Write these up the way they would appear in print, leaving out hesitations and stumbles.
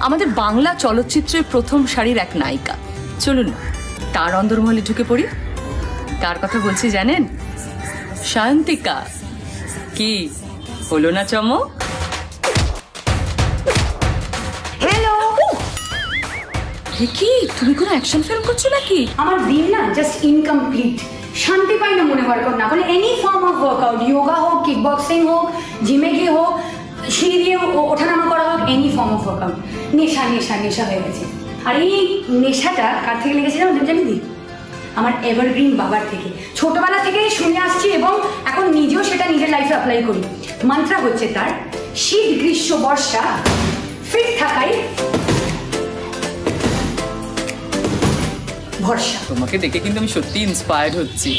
আমাদের বাংলা চলচ্চিত্রের প্রথম সারির এক নায়িকা। চলুন তার অন্দরমহলে ঢুকে পড়ি। কার কথা বলছি জানেন? সায়ন্তিকা। কি হলো না চমক? হ্যালো, কি তুমি কোনো অ্যাকশন ফিল্ম করছো নাকি? আমার দিন না জাস্ট ইনকমপ্লিট। শান্তি পাই না মনে ওয়ার্কআউট না করলে। Any form of workout, yoga হোক, কিক বক্সিং হোক, জিমে গিয়ে হোক, সিঁড়ি দিয়ে ওঠানামা করা হোক, এনি ফর্ম অফ ওয়ার্কআউট। নেশা নেশা নেশা হয়ে গেছে। আর এই নেশাটা কার থেকে লেগেছে জানি দি? আমার এভারগ্রিন বাবার থেকে। ছোটবেলা থেকেই শুনে আসছি এবং এখন নিজেও সেটা নিজের লাইফে অ্যাপ্লাই করি। মন্ত্র হচ্ছে তার, শীত গ্রীষ্ম বর্ষা ফিট থাকাই ভরসা। তোমাকে দেখে কিন্তু আমি সত্যি ইন্সপায়ার্ড হচ্ছি।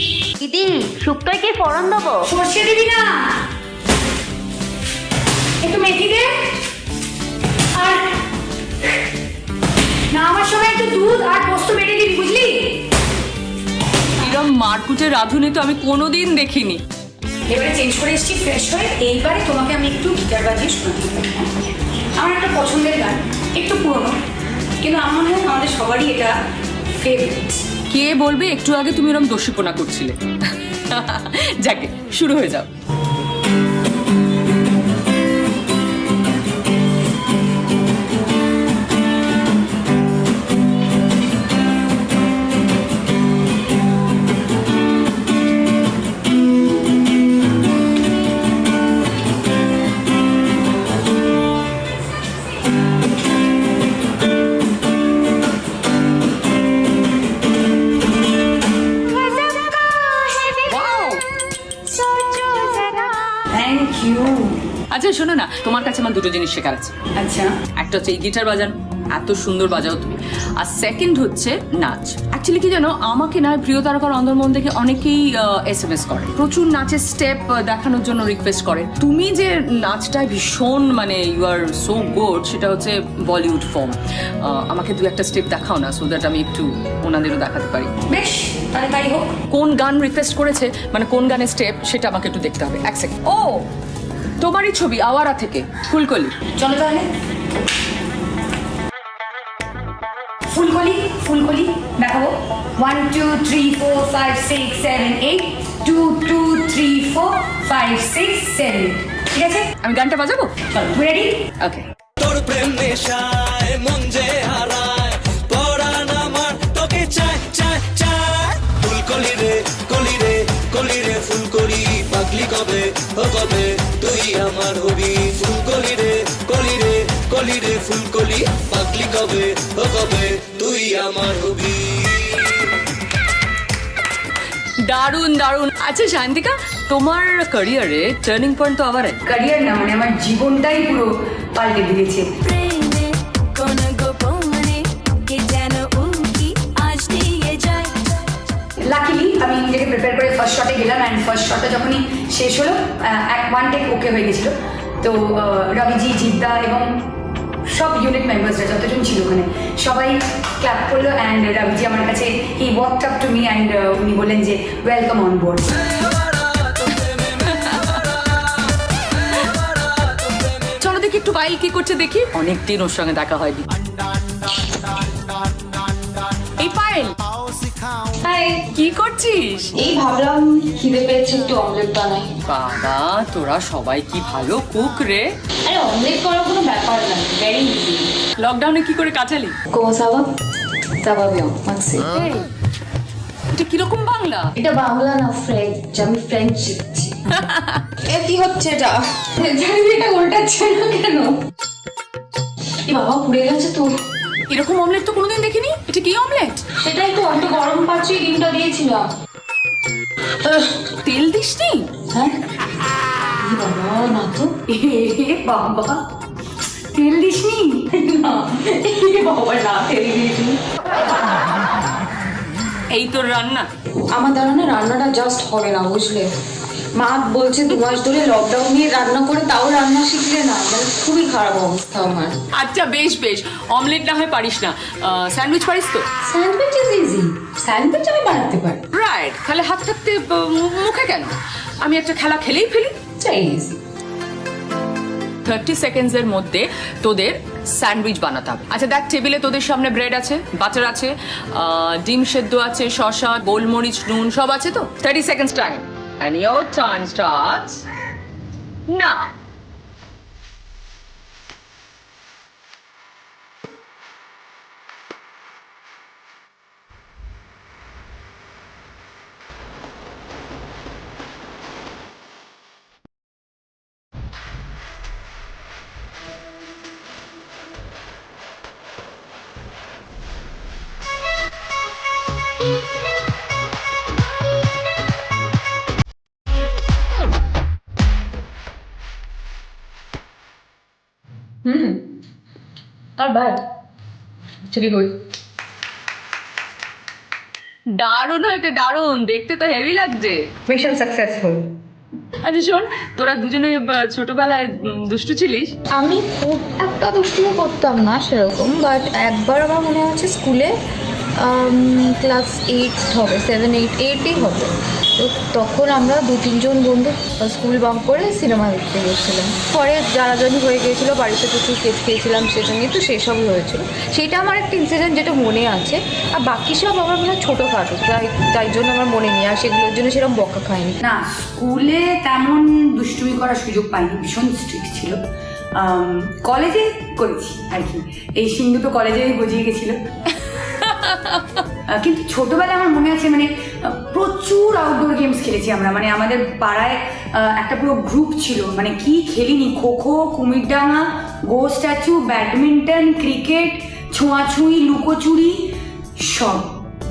দিদি শুক্তোয় কি ফোড়ন দেবো? সর্ষে দিবি না, একটু মেথি দে, আর না আমার সময় একটু দুধ আর পোস্ত বেটে দিবি, বুঝলি? এরম মারকুটে রাঁধুনি তো আমি কোনোদিন দেখিনি। এবারে চেঞ্জ করে এসেছি ফ্রেশ হয়ে। এইবারে তোমাকে আমি একটু গিটার বাজিয়ে শোনাতে পারি। আমার একটা পছন্দের গান, একটু পুরনো, কিন্তু আমার মনে হয় আমাদের সবারই এটা ফেভারিট। কে বলবে একটু আগে তুমি এরকম দোষীপনা করছিলে? যাকে শুরু হয়ে যাও। Thank you. আচ্ছা শোনো না, তোমার কাছে আমার দুটো জিনিস শেখার আছে। আচ্ছা, একটা হচ্ছে এই গিটার বাজানো, এত সুন্দর বাজাও তুমি। আর সেকেন্ড হচ্ছে নাচ। অ্যাকচুয়ালি কি জানো, আমাকে না প্রিয় তারকার অন্দরমন থেকে অনেকেই SMS করে, প্রচুর নাচের স্টেপ দেখানোর জন্য রিকোয়েস্ট করে। তুমি যে নাচটায় ভীষণ মানে ইউ আর সো গুড, সেটা হচ্ছে বলিউড ফর্ম। আমাকে দু একটা স্টেপ দেখাও না, সো দ্যাট আমি একটু ওনাদেরও দেখাতে পারি। বেশ, তাহলে তাই হোক। কোন গান রিকোয়েস্ট করেছে, মানে কোন গানের স্টেপ, সেটা আমাকে একটু দেখতে হবে। এক সেকেন্ড। ও তোমারই ছবি, আওয়ারা থেকে, ফুলকলি। চলো তাহলে। ফুলকলি ফুলকলি দেখাবো। 1 2 3 4 5 6 7 8 2 2 3 4 5 6 7। ঠিক আছে, আমি গানটা বাজাবো। চলো, রেডি? ওকে। তোর প্রেম নেশায় মন যে হারায়, পরাণ আমার তোকে চায় চায় চায়। ফুলকলি রে কলি রে কলি রে ফুলকলি, পাগলি কবে ও কবে তুই আমার হবি। ফুলকলি রে কলি রে কলি রে ফুলকলি, পাগলি কবে ও কবে তুই আমার হবি। দারুণ দারুণ। আচ্ছা শান্তিকা, তোমার ক্যারিয়ারে টার্নিং পয়েন্ট তো আবার ক্যারিয়ার না, মানে আমার জীবনটাই পুরো পাল্টে দিয়েছে। লাকিলি আমি নিজেকে প্রিপেয়ার করে ফার্স্ট শটে গেলাম, অ্যান্ড ফার্স্ট শটটা যখনই শেষ হলো, ওয়ান টেক ওকে হয়ে গেছিল। তো রবিজি, জিদ্দা এবং সব ইউনিট মেম্বার্সরা যতজন ছিল ওখানে সবাই ক্ল্যাপ করলো, অ্যান্ড রবিজি আমার কাছে হি walked up to me and উনি বললেন যে ওয়েলকাম অন বোর্ড। চলো দেখি একটু পাইল কি করছে দেখি, অনেকদিন ওর সঙ্গে দেখা হয়নি। এই পাইল, হাই, কি করছিস? এই ভাবলাম খিদে পেয়েছে, একটু অমলেট বানাই। বাবা তোরা সবাই কি ভালো কুক রে। আরে অমলেট করার কোনো ব্যাপার না, ভেরি ইজি। লকডাউনে কি করে কাটালি? Como estaba? Estaba bien, Maxi. এই, এটা কিরকম বাংলা? এটা বাংলা না, ফ্রেঞ্চ। আমি ফ্রেঞ্চ শিখছি। এ কি হচ্ছে এটা? জানি এটা উল্টাচ্ছে না কেন? এই বাবা পুড়ে গেছে তো। এরকম অমলেট তো কোনোদিন দেখিনি। এটা কি অমলেট? সেটাই তো, একটু গরম পাচ্ছি, ডিমটা দিয়েছিলাম। তেল দিসনি? হ্যাঁ? এই বাবা না তো। এ বাবা, তেল দিসনি? না, এই বাবা না, তেল দিয়েছি। এই তোর রান্না? আমার দ্বারা না রান্নাটা জাস্ট হবে না, বুঝলে? মা বলছে 2 মাস ধরে লকডাউন নিয়ে রান্না করে তাও রান্না শিখলে না, মানে খুবই খারাপ অবস্থা আমার। আচ্ছা বেশ বেশ, অমলেট না হয় পারিস না, স্যান্ডউইচ পারিস তো? স্যান্ডউইচ ইজ ইজি, স্যান্ডউইচ আমি বানাতে পারি। রাইট, তাহলে হাত থাকতে মুখে কেন? আমি একটা খেলা খেলেই ফেলি। ইজি। 30 সেকেন্ডসের মধ্যে তোদের স্যান্ডউইচ বানাতে হবে। আচ্ছা দেখ, টেবিলে তোদের সামনে ব্রেড আছে, বাটার আছে, ডিম সেদ্ধ আছে, শসা, গোলমরিচ, নুন সব আছে তো। 30 seconds time, and your time starts now. Not bad. Actually good. দারুণ হয়েছে, দারুণ, দেখতে তো হেভি লাগছে। Mission successful. আচ্ছা শোন, তোরা দুজনে ছোটবেলায় দুষ্টু ছিলিস? আমি খুব একটা দুষ্টুমি করতাম না সেরকম, বাট একবার আমার মনে আছে স্কুলে ক্লাস 8 হবে, 7-8-8ই হবে। তো তখন আমরা 2-3 বন্ধু স্কুল বাঙ্ক করে সিনেমা দেখতে গেছিলাম। পরে জানাজানি হয়ে গিয়েছিলো, বাড়িতে প্রচুর কেস খেয়েছিলাম সেটা নিয়ে, তো সেসবই হয়েছিল। সেটা আমার একটা ইনসিডেন্ট যেটা মনে আছে, আর বাকি সব আমার মনে হয় ছোটোখাটো, তাই জন্য আমার মনে নেই, আর সেগুলোর জন্য সেরকম বকা খায়নি। না, স্কুলে তেমন দুষ্টুমি করার সুযোগ পাইনি, ভীষণ স্ট্রিক্ট ছিল। কলেজে করেছি আর কি, এই সিন্ধু তো কলেজেই বুঝিয়ে গেছিল। কিন্তু ছোটবেলায় আমার মনে আছে মানে প্রচুর আউটডোর গেমস খেলেছি আমরা, মানে আমাদের পাড়ায় একটা পুরো গ্রুপ ছিল, মানে কি খেলিনি, খোখো, কুমিরডাঙ্গা, গো স্ট্যাচু, ব্যাডমিন্টন, ক্রিকেট, ছোঁয়াছুঁই, লুকোচুরি, সব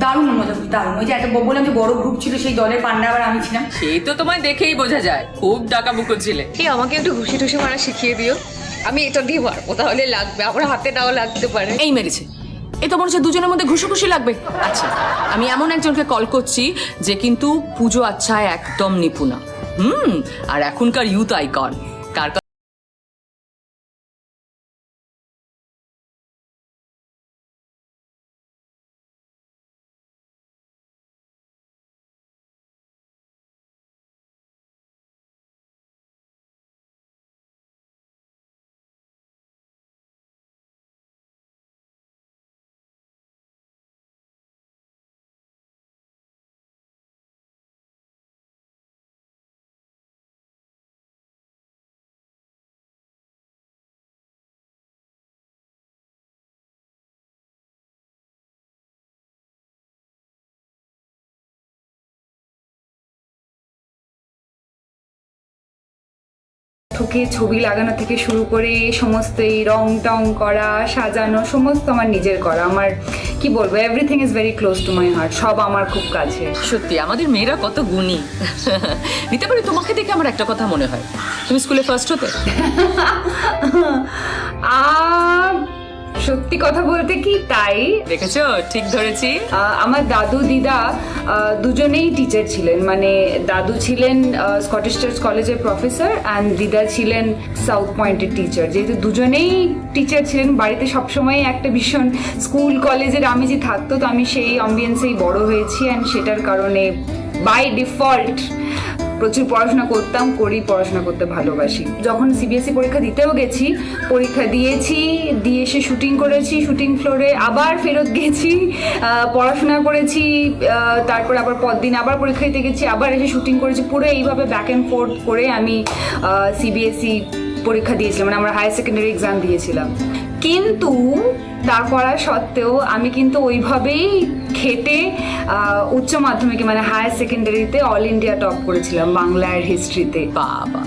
দারুণ মজা, দারুণ। ওই যে একটা বললাম যে বড় গ্রুপ ছিল, সেই দলের পান্ডা আবার আমি ছিলাম। সেই তো তোমায় দেখেই বোঝা যায় খুব ডাকাবুকো ছিলে। কি আমাকে একটু ঘুষি টুসি মারা শিখিয়ে দিও, আমি এটা দিয়ে পারবো, তাহলে লাগবে, আমার হাতে নাও লাগতে পারে। এই মেরেছে, এ তো মনে হচ্ছে দুজনের মধ্যে ঘুষি লাগবে। আচ্ছা, আমি এমন একজনকে কল করছি যে কিন্তু পুজো আচ্ছায় একদম নিপুণা, আর এখনকার ইউথ আইকন। কার ঠুকে ছবি লাগানো থেকে শুরু করে সমস্ত এই রং টং করা, সাজানো, সমস্ত আমার নিজের করা। আমার কি বলবো, everything is very close to my heart, সব আমার খুব কাছে। সত্যি আমাদের মেয়েরা কত গুণী। নিতে পারি, তোমাকে দেখে আমার একটা কথা মনে হয়, তুমি স্কুলে ফার্স্ট হতে। সত্যি কথা বলতে কি তাই। দেখেছো, ঠিক ধরেছি। আমার দাদু দিদা দুজনেই টিচার ছিলেন, মানে দাদু ছিলেন স্কটিশ চার্চ কলেজের প্রফেসর অ্যান্ড দিদা ছিলেন সাউথ পয়েন্টের টিচার। যেহেতু দুজনেই টিচার ছিলেন, বাড়িতে সবসময় একটা ভীষণ স্কুল কলেজের আমেজি থাকতো, তো আমি সেই অ্যাম্বিয়েন্সেই বড় হয়েছি, অ্যান্ড সেটার কারণে বাই ডিফল্ট প্রচুর পড়াশোনা করতাম, পড়াশোনা করতে ভালোবাসি। যখন সিবিএসই পরীক্ষা দিতেও গেছি, পরীক্ষা দিয়েছি, দিয়ে এসে শুটিং করেছি, শুটিং ফ্লোরে আবার ফেরত গেছি, পড়াশোনা করেছি, তারপর আবার পরদিন আবার পরীক্ষা দিতে গেছি, আবার এসে শুটিং করেছি, পুরো এইভাবে ব্যাক অ্যান্ড ফোর্থ করে আমি সিবিএসই পরীক্ষা দিয়েছিলাম, মানে আমরা হায়ার সেকেন্ডারি এক্সাম দিয়েছিলাম। কিন্তু তা করা সত্ত্বেও আমি কিন্তু ওইভাবেই খেটে উচ্চ মাধ্যমিকে মানে হায়ার সেকেন্ডারিতে অল ইন্ডিয়া টপ করেছিলাম বাংলার হিস্ট্রিতে। বাবা,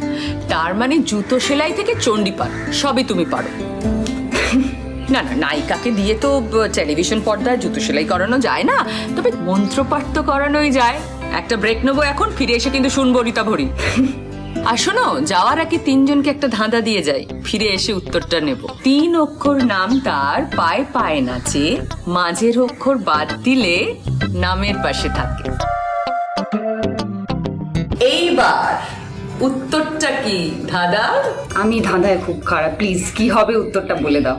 তার মানে জুতো সেলাই থেকে চণ্ডীপাঠ সবই তুমি পারো। না না, নায়িকাকে দিয়ে তো টেলিভিশন পর্দায় জুতো সেলাই করানো যায় না, তবে মন্ত্রপাঠ তো করানোই যায়। একটা ব্রেক নেবো এখন, ফিরে এসে কিন্তু শুনবো রীতা ভরি। আর শোনো, যাওয়ার আগে 3 জনকে একটা ধাঁধা দিয়ে যাই, ফিরে এসে উত্তরটা নেব। 3 অক্ষর নাম তার, পায়ে পায়ে নাচে, মাঝের অক্ষর বাদ দিলে নামের পাশে থাকে। এইবার উত্তরটা কি ধাঁধা? আমি ধাঁধায় খুব খারাপ, প্লিজ কি হবে উত্তরটা বলে দাও।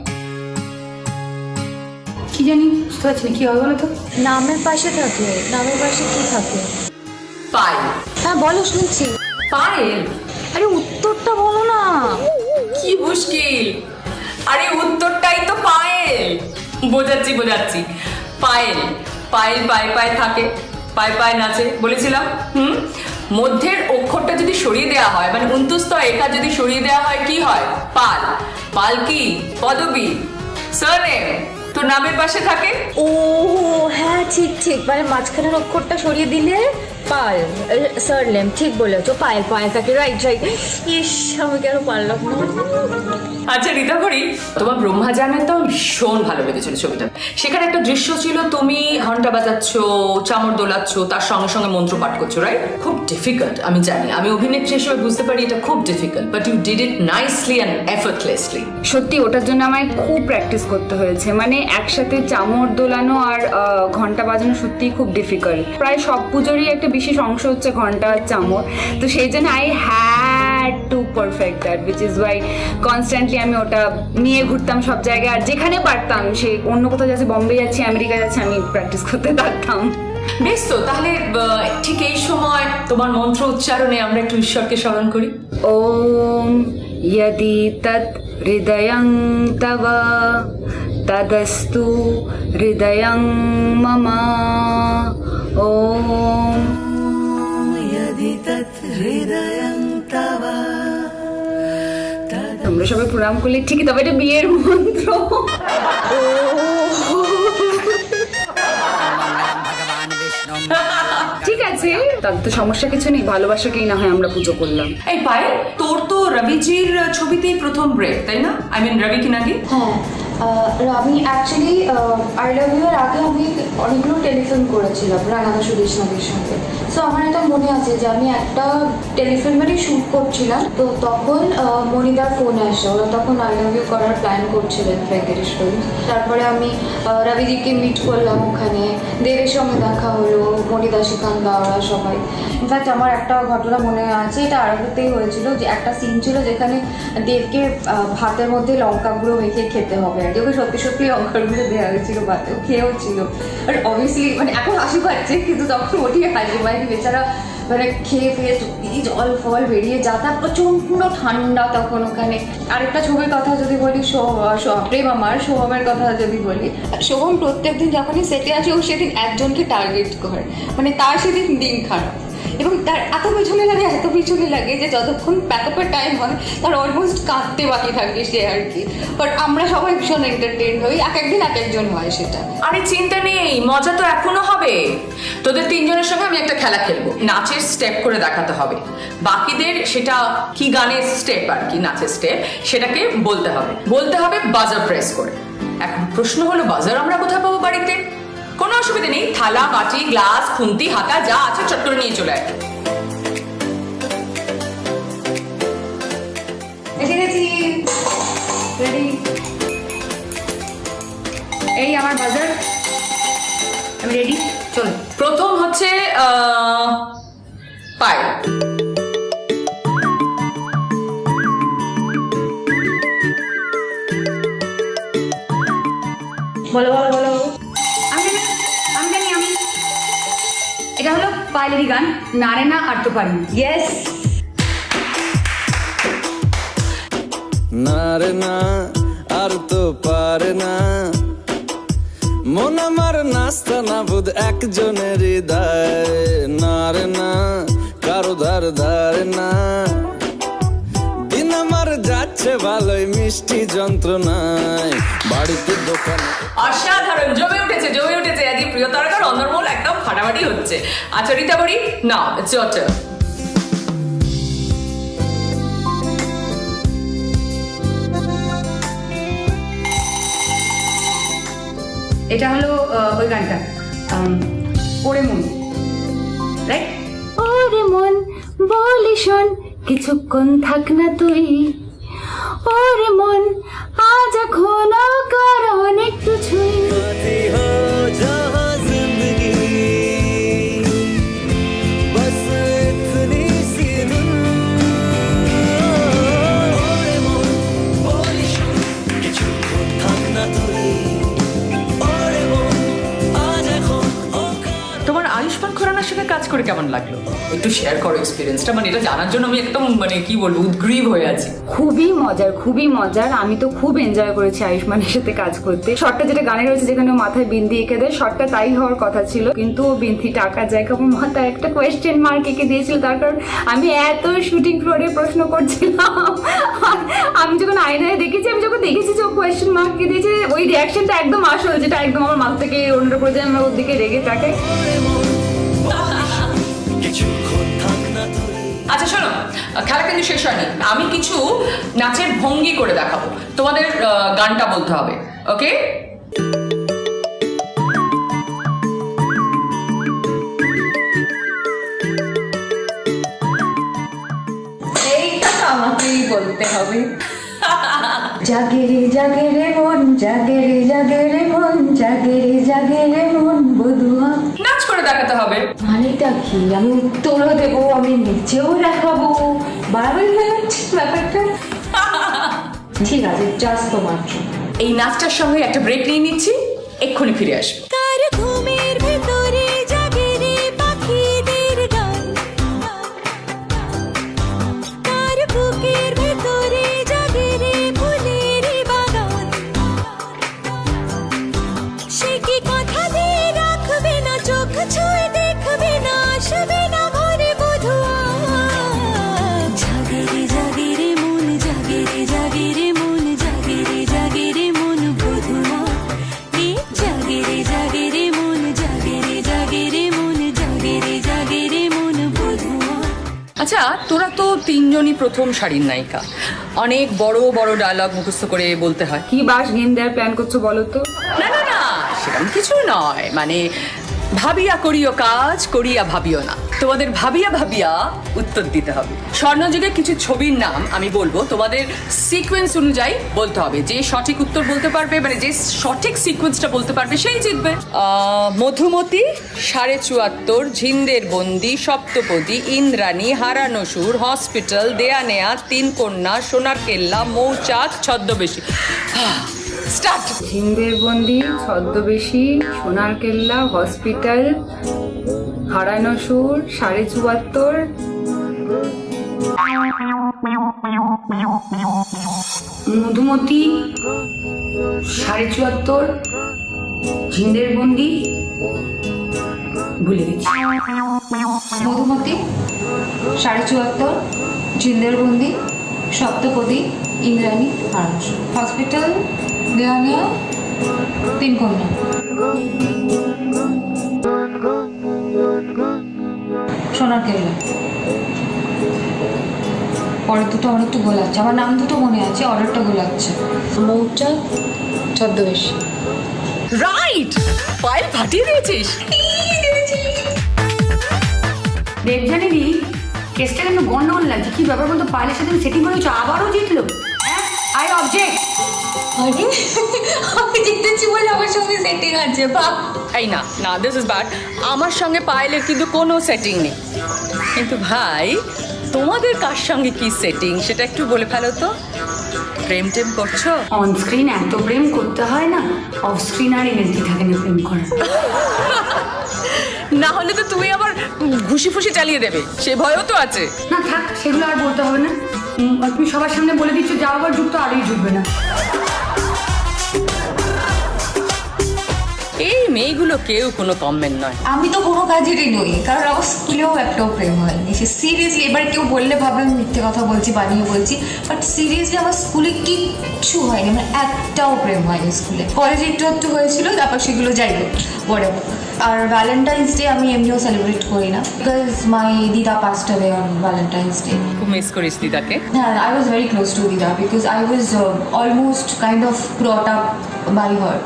কি জানি, বুঝতে পারছি না কি হবে বলো তো। নামের পাশে থাকে, নামের পাশে কি থাকে? পায়েল। হ্যাঁ বলো, শুনছি। পায়েল। আরে উত্তরটা বলো না, কি মুশকিল, আরে উত্তরটাই তো পায়েল। বোঝাচ্ছি পায়েল পায়েল পায়ে পায়ে থাকে, পায়ে পায়ে নাচে, বলেছিলাম। মধ্যের অক্ষরটা যদি সরিয়ে দেওয়া হয়, মানে অন্তুস্থ একা যদি সরিয়ে দেওয়া হয়, কি হয়? পাল। পাল কি পদবী, সারনেম, তো নামের পাশে থাকে। ও হ্যাঁ, ঠিক ঠিক, মানে মাঝখানের অক্ষরটা সরিয়ে দিলে পাল, সারনেম, ঠিক বলেছো, পায়েল পায়েল থাকে, রাইট রাইট। ইস, আমি কেন পারলাম না। আচ্ছা রীতাভরি, তোমার ব্রহ্মাজানে তো ভীষণ ভালো লেগেছিল ছবিটা। সেখানে একটা দৃশ্য ছিল, তুমি ঘন্টা বাজাচ্ছ, চামর দোলাচ্ছ, তার সঙ্গে সঙ্গে মন্ত্র পাঠ করছো, রাইট? খুব ডিফিকাল্ট, আমি জানি, আমি অভিনেত্রী হিসেবে বুঝতে পারি এটা খুব difficult, but you did it nicely and effortlessly. সত্যি ওটার জন্য আমায় খুব প্র্যাকটিস করতে হয়েছে, মানে একসাথে চামর দোলানো আর ঘন্টা বাজানো সত্যিই খুব ডিফিকাল্ট। প্রায় সব পুজোরই একটা বিশেষ অংশ হচ্ছে ঘন্টা আর চামর, তো সেই জন্য I had to perfect that, which is Y constantly আমি ওটা নিয়ে ঘুরতাম সব জায়গায়, আর যেখানে পারতাম, সে অন্য কোথাও যাচ্ছে, বম্বে যাচ্ছি, আমেরিকা যাচ্ছি, আমি প্র্যাকটিস করতে থাকতাম। বেশ, তো তাহলে ঠিক এই সময় তোমার মন্ত্র উচ্চারণে আমরা একটু ঈশ্বরকে স্মরণ করি। ওম यदि तत् हृदयं तव तदस्तु हृदयं मम। ओम यदि तत् हृदयं तव। আমরা সবাই প্রণাম করলে ঠিকই, তবে এটা বিয়ের মন্ত্র। ঠিক আছে, তার তো সমস্যা কিছু নেই, ভালোবাসাকেই না হয় আমরা পুজো করলাম। এই পায়েল, তোর তো রবিজির ছবিতেই প্রথম ব্রেক, তাই না? আই মিন রবি কিনাগি। হ্যাঁ, আমি অ্যাকচুয়ালি আই লাভ ইউ এর আগে আমি অনেকগুলো টেলিফিল্ম করেছিলাম রানাদা সুদেশনাথের সঙ্গে। সো আমার এটা মনে আছে যে আমি একটা টেলিফিল্মেরই শ্যুট করছিলাম, তো তখন মনিদার ফোন আসে, ওরা তখন আই লাভ ইউ করার প্ল্যান করছিলেন ভেঙ্কটেশ ফিল্ম। তারপরে আমি রবিজিকে মিট করলাম ওখানে, দেবের সঙ্গে দেখা হলো, মনিদা, শিখান্দা, ওরা সবাই। ইনফ্যাক্ট আমার একটা ঘটনা মনে আছে, এটা আরবেতেই হয়েছিল, যে একটা সিন ছিল যেখানে দেবকে ভাতের মধ্যে লঙ্কা গুঁড়ো মেখে খেতে হবে, আর ওকে সত্যি সত্যি লঙ্কার গুঁড়ো দেওয়া হয়েছিল ভাতে, ও খেয়েও ছিল। আর অবভিয়াসলি মানে এখন হাসি পাচ্ছে, কিন্তু তখন ওটি হাসি পায়, বেচারা মানে খেয়ে ফেয়ে সত্যি জল ফল বেরিয়ে যাতা, প্রচণ্ড ঠান্ডা তখন ওখানে। আরেকটা ছবির কথা যদি বলি, প্রেম আমার, শোভমের কথা যদি বলি, শোভম প্রত্যেকদিন যখনই সেটে আসে, ও সেদিন একজনকে টার্গেট করে, মানে তার সেদিন দিন খারাপ, এবং তার এত পিছনে লাগে যে যতক্ষণ প্যাকআপের টাইম হয় তার অলমোস্ট কাঁদতে বাকি থাকে সে আর কি। বাট আমরা সবাই ভীষণ এন্টারটেইন হই, একদিন এক একজন হয় সেটা। আরে চিন্তা নেই, মজা তো এখনো হবে। তোদের তিনজনের সঙ্গে আমি একটা খেলা খেলবো, নাচের স্টেপ করে দেখাতে হবে, বাকিদের সেটা কি গানের স্টেপ আর কি নাচের স্টেপ সেটাকে বলতে হবে বাজার প্রেস করে। এখন প্রশ্ন হলো, বাজার আমরা কোথায় পাবো বাড়িতে? কোনো অসুবিধা নেই, থালা, বাটি, গ্লাস, খুন্তি, হাতা যা আছে চট করে নিয়ে চলে আয়। এসে গেছি, রেডি। এই আমার বাজার, আমি রেডি, চল। প্রথম হচ্ছে পায়েল। বলো বলো বলো। আমি জানি এটা হলো পায়েলেরই গান, না রে না আর তো পারি। ইয়েস। না রে না আর তো পারে না, মন আমার নাস্তা না বুধ একজনের হৃদয়, না রে না কারো ধার ধারে না, দিন আমার যাচ্ছে ভালোই মিষ্টি যন্ত্রণায়, বাড়িতে দোকানে। অসাধারণ, জমে উঠেছে আজকে প্রিয় তারকার অন্দরমহল একদম ফাটাফাটি হচ্ছে। আচ্ছা Ritabhari, now it's your turn. এটা হলো ওই গানটা, ওরে মন, রাইট? ওরে মন বলি শোন, কিছুক্ষণ থাক না তুই, ওরে মন আজ এখন কর অনেক কিছুই। তোমার আয়ুষ্মান খুরানার সঙ্গে কাজ করে কেমন লাগলো? একটু শেয়ার করো এক্সপিরিয়েন্সটা, মানে এটা জানার জন্য আমি একদম মানে কি বলবো উদ্গ্রীব হয়ে আছি। খুবই মজার। আমি তো খুব এনজয় করেছি আয়ুষ্মানের সাথে কাজ করতে। শর্টটা যেটা গানে রয়েছে, যেখানে ও মাথায় বিন্দি এঁকে দেয়, শর্টটা তাই হওয়ার কথা ছিল, কিন্তু ও বিন্দি টাকার জায়গায় আমার মাথায় একটা কোয়েশ্চেন মার্ক এঁকে দিয়েছিল। তার কারণ আমি এত শুটিং ফ্লোরে প্রশ্ন করছিলাম, আমি যখন আয়নায় দেখেছি, আমি যখন দেখেছি যে ও কোয়েশ্চেন মার্ক এঁকে দিয়েছে, ওই রিয়াকশনটা একদম আসল, যেটা একদম আমার মাথা থেকে অন্যটা করে যায়, আমি ওর দিকে রেগে তাকে। আচ্ছা শোনো, খেলা কিন্তু শেষ হয়নি, আমি কিছু নাচের ভঙ্গি করে দেখাবো, তোমাদের গানটা বলতে হবে, ওকে? এইটা আমাকেই বলতে হবে। জাগে রে মন, জাগে রে মন, জাগে রে মন বধুয়া। নাচ করে দেখাতে হবে। মানেটা কি? আমি উত্তরও দেবো, আমি নিচেও দেখাবো, বারবার ব্যাপারটা। ঠিক আছে, জাস্ট তোমার জন্য। এই নাচটার সঙ্গে একটা ব্রেক নিয়ে নিচ্ছি, এক্ষুনি ফিরে আসবো। তার ঘুমের ভেতরে জাগে রে পাখিদের গান, তার বুকের ভেতরে জাগে রে ফুলের বাগান। সে কি কথা দিয়ে রাখবে না, চোখ ছুঁয়ে দেখবে না, আসবে না ঘরে বধুয়া। জাগে রে মন, জাগে রে মন, জাগে রে মন বধুয়া। জাগে রে মন, জাগে রে মন, জাগে রে মন বধুয়া। আচ্ছা, তোরা তো তিনজনই প্রথম সারির নায়িকা, অনেক বড় বড় ডায়লগ মুখস্থ করে বলতে হয়। কি বাস গেম দেওয়ার প্ল্যান করছো বলো তো? না না না, সেরকম কিছু নয়, মানে ভাবিয়া করিও কাজ, করিয়া ভাবিও না। তোমাদের ভাবিয়া ভাবিয়া উত্তর দিতে হবে। স্বর্ণযুগের কিছু ছবির নাম আমি বলবো, তোমাদের সিকোয়েন্স অনুযায়ী বলতে হবে। যে সঠিক উত্তর বলতে পারবে, মানে যে সঠিক সিকোয়েন্সটা বলতে পারবে সেই জিতবে। মধুমতি, 74.5, ঝিন্দের বন্দি, সপ্তপদী, ইন্দ্রাণী, হারানো সুর, হসপিটাল, দেয়া নেয়া, 3 কন্যা, সোনার কেল্লা, মৌচাক, ছদ্মবেশী। স্টার্ট। ঝিন্দের বন্দি, ছদ্মবেশী, সোনার কেল্লা, হসপিটাল, হারানো সুর, 74.5। মধুমতি, 74.5, ঝিন্দের বন্দি, ভুলে গেছি। মধুমতি, 74.5, ঝিন্দের বন্দি, সপ্তপদী, ইন্দ্রাণী, হারানো, হসপিটাল, দেয়া নেয়া, 3 কন্যা, সোনার কেল্লা। পরের দুটো আমার একটু গোলাচ্ছে, আমার নাম দুটো মনে আছে, অর্ডারটা গোলাচ্ছে। মৌচাক, ছদ্মবেশী। রাইট, পায়েল ফাটিয়ে দিয়েছিস। দেবজানিদি, কেসটা কেন গন্ডগোল লাগছে? কি ব্যাপার বলতো? পায়েলের সাথে সেটিং করেছো, আবারও জিতলো। I object. আরে আমি জিতেছি বলে আমার সঙ্গে সেটিং আছে, বাহ। এই না না, দিস ইজ ব্যাড। আমার সঙ্গে পায়েলের কিন্তু কোনো সেটিং নেই। কিন্তু ভাই, তোমাদের কার সঙ্গে কি সেটিং সেটা একটু বলে ফেলো তো। প্রেম টেম করছো? অন স্ক্রিন এত প্রেম করতে হয় না, অফ স্ক্রিন আর এনার্জি থাকে না প্রেম করার। না হলে তো তুমি আবার ঘুষি ফুসি চালিয়ে দেবে, সে ভয়ও তো আছে। না থাক, সেগুলো আর বলতে হবে না। তুমি সবার সামনে বলে দিচ্ছ, যা আবার যুক্ত আরই জুটবে না। এই মেয়েগুলো কেউ কোনো কমেন্ট নয়। আমি তো কোনো কাজেরই নই, কারণ আমার স্কুলেও একটাও প্রেম হয়নি। সে সিরিয়াসলি, এবার কেউ বললে ভাবে আমি মিথ্যে কথা বলছি, বানিয়ে বলছি, বাট সিরিয়াসলি আমার স্কুলে কিচ্ছু হয়নি, আমার একটাও প্রেম হয়নি স্কুলে। কলেজে একটু হয়েছিল, তারপর সেগুলো যাই হোক পরে। আর ভ্যালেন্টাইন্স ডে আমি এমনিও সেলিব্রেট করি না, বিকজ মাই দিদা passed away on Valentine's day. খুব মিস করিস দিদাকে? হ্যাঁ, I was very close to দিদা, because I was almost kind of brought up by her.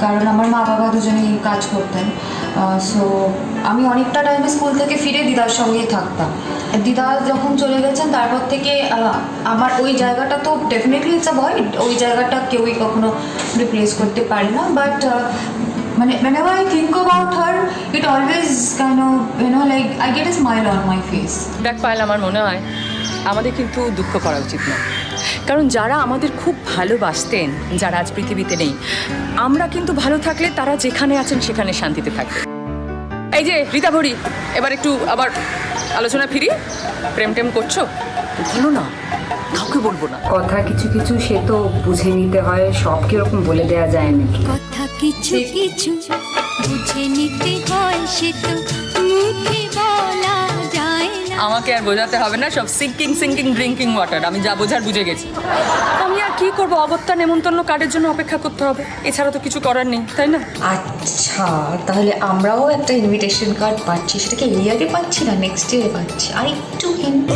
কারণ আমার মা বাবা দুজনেই কাজ করতেন, সো আমি অনেকটা টাইমে স্কুল থেকে ফিরে দিদার সঙ্গেই থাকতাম। দিদা যখন চলে গেছেন তারপর থেকে আমার ওই জায়গাটা তো ডেফিনেটলি ইটস আ ভয়েড, ওই জায়গাটা কেউই কখনো রিপ্লেস করতে পারে না। বাট মানে whenever I think about her, it always kind of, you know, like I get a smile on my face. দেখ পায়েল, আমার মনে হয় আমাদের কিন্তু দুঃখ করা উচিত না, কারণ যারা আমাদের খুব ভালোবাসতেন, যারা আজ পৃথিবীতে নেই, আমরা কিন্তু ভালো থাকলে তারা যেখানে আছেন সেখানে শান্তিতে থাকবে। এই যে রীতা ভরি, এবার একটু আবার আলোচনা ফিরি। প্রেম টেম করছো? বলো না, কাউকে বলবো না। কথা কিছু কিছু সে তো বুঝে নিতে হয়, সব কিরকম বলে দেওয়া যায় নাকি? কথা কিছু কিছু বুঝে নিতে হয়, সে তো মুখে বলা যায় না। আমাকে আর বোঝাতে হবে না, সব সিঙ্কিং ড্রিঙ্কিং ওয়াটার। আমি যা বোঝার বুঝে গেছি। আমি আর কি করবো, অগত্যা নেমন্তন্ন কার্ডের জন্য অপেক্ষা করতে হবে, এছাড়া তো কিছু করার নেই, তাই না? আচ্ছা, তাহলে আমরাও একটা ইনভিটেশন কার্ড পাচ্ছি, সেটাকে এই ইয়ারে পাচ্ছি না, নেক্সট ইয়ারে পাচ্ছি। আর একটু হিন্ট।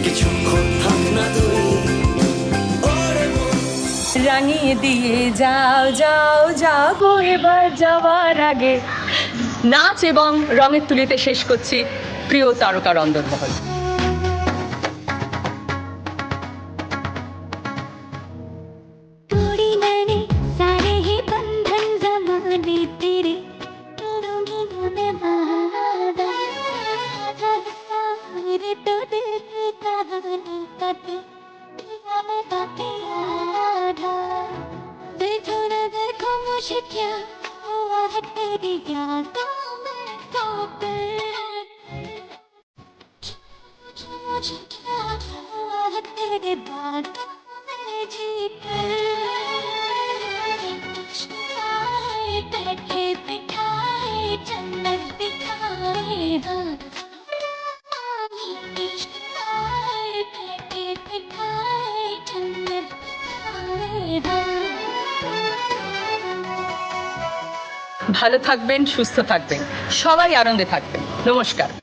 কিছুক্ষণ থাক না তুই রাঙিয়ে দিয়ে যাও যাও যাও গো, এবার যাওয়ার আগে নাচ এবং রঙের তুলিতে শেষ করছি প্রিয় তারকার অন্দরমহল। तोड़ी मैंने सारे ही बंधन जमाने तेरे, तोड़ूंगी न मैं वादा। सारे तो दिल की कहानी का तू मैं बातें आधा। देखो न देखो मुझे क्या हुआ है तेरी यादों में खोकर। मुझे क्या हुआ है तेरे बातों में जीकर। बैठे बिठाए जन्नत दिखाए हाथ, बैठे बिठाए जन्नत दिखाए हाथ। ভালো থাকবেন, সুস্থ থাকবেন, সবাই আনন্দে থাকবেন। নমস্কার।